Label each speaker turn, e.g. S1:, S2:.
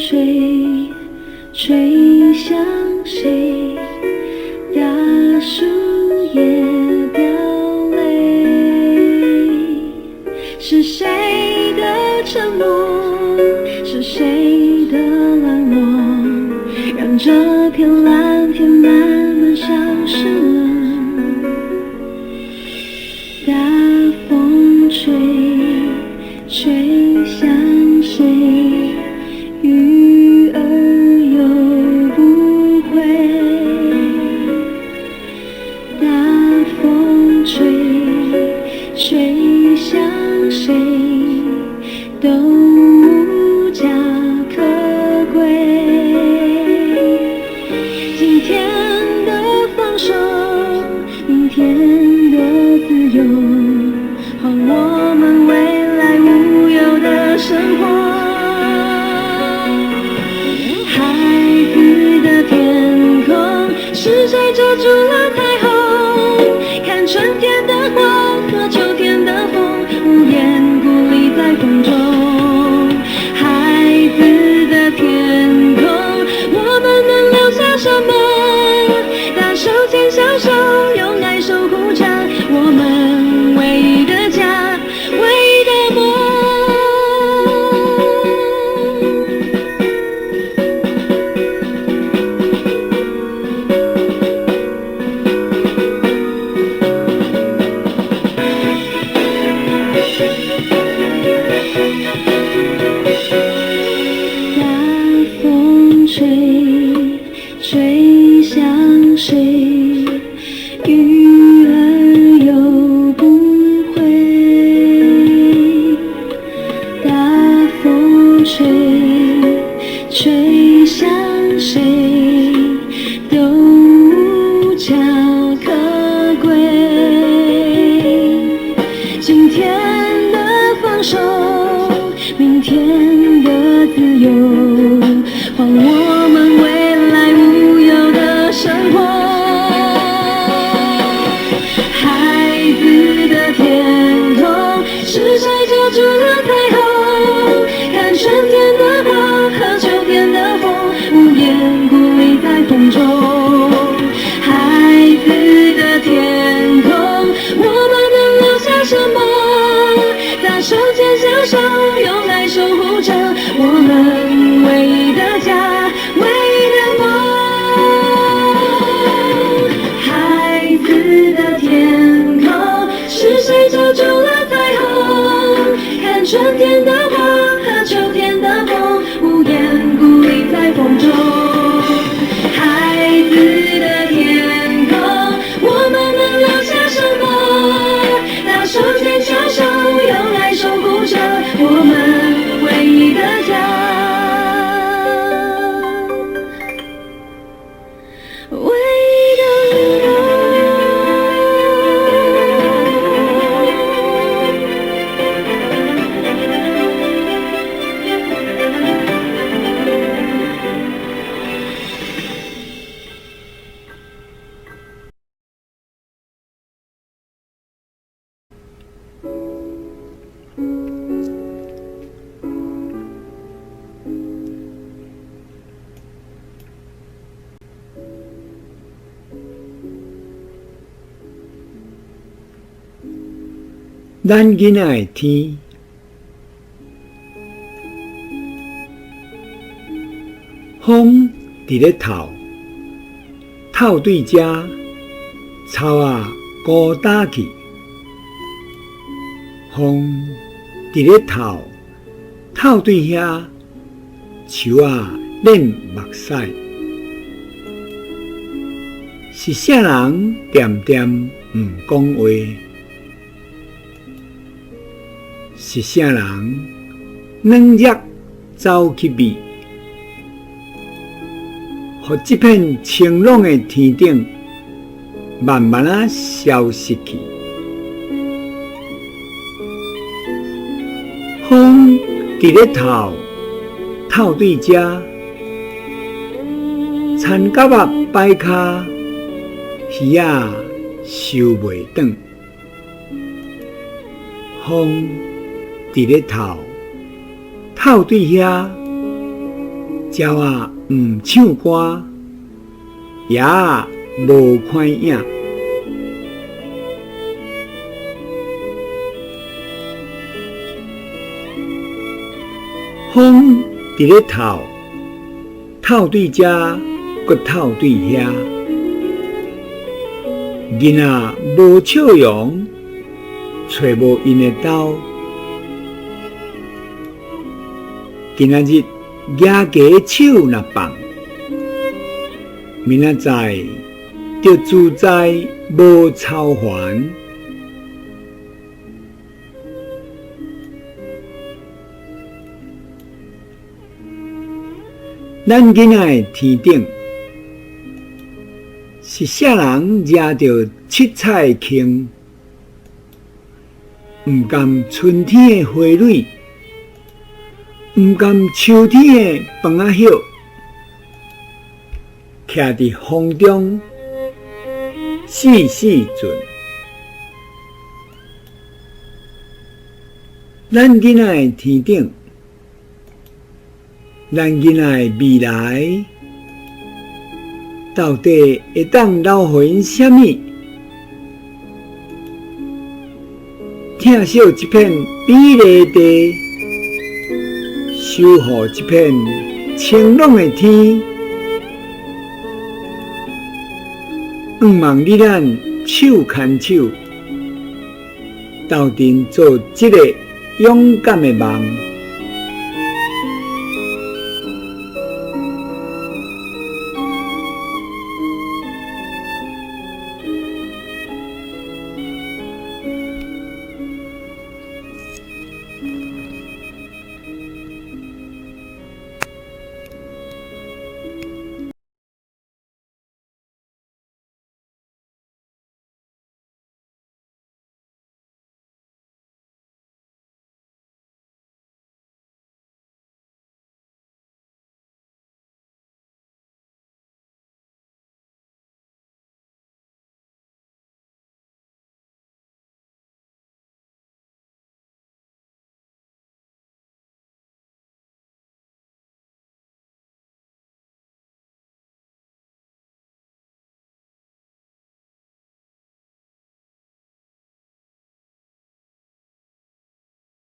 S1: 吹，吹向谁？大树叶掉泪，是谁的沉默？是谁的冷落？让这片蓝天慢慢消失了。大风吹，吹向谁？鱼儿游不回。大风吹，吹向谁？都无家可归。今天的放手，明天的自由，换我们未来无忧的生活。孩子的天空，是谁遮住了彩虹？看春天的花和秋天的风，无言孤立在风中。孩子的天空，我们能留下什么？大手牵小手，用爱守护着我们唯一的家，唯一的梦。大风吹，吹向谁？鱼儿游不回。大风吹，吹向谁？都无家可归。今天的放手，明天的自由，换我们未来无忧的生活。孩子的天空，是谁遮住了彩虹？看春天的花和秋天的风，无言孤立在风中。孩子的天空，我们能留下什么？大手牵小手，用爱守护着我们唯一的家，唯一的梦。孩子的天空，是谁遮住了彩虹？看春天的花和秋天的风，无言孤立在风中。孩子的天空，我们能留下什么？大手牵小手，用爱守护着我们唯一的家，唯一的梦。
S2: 咱囡仔的天，风伫咧透，透对遮，草啊孤单去。风伫咧透，透对遐，树啊捻目屎。是啥人点点毋讲话？是啥人软弱走去味？互这片晴朗的天顶慢慢啊消失去。风伫咧透，透对遮，田蛤啊摆骹，鱼啊收袂转。风伫咧透，透对遐，鸟啊毋唱歌，叶啊无看影。风伫咧透，透对这，搁透对遐。囡仔无笑容，找无因的兜。今仔日野鸡手若放，明仔载就自在无操烦。咱今仔的天顶，是啥人惹着七彩轻？毋甘春天的花蕊，毋甘秋天的风仔叶，徛伫风中细细阵。咱今仔的天顶，咱今仔的未来，到底会当留予因啥物？疼惜一片美丽地，守护一片清朗的天。望你咱手牵手，斗阵做一个勇敢的梦。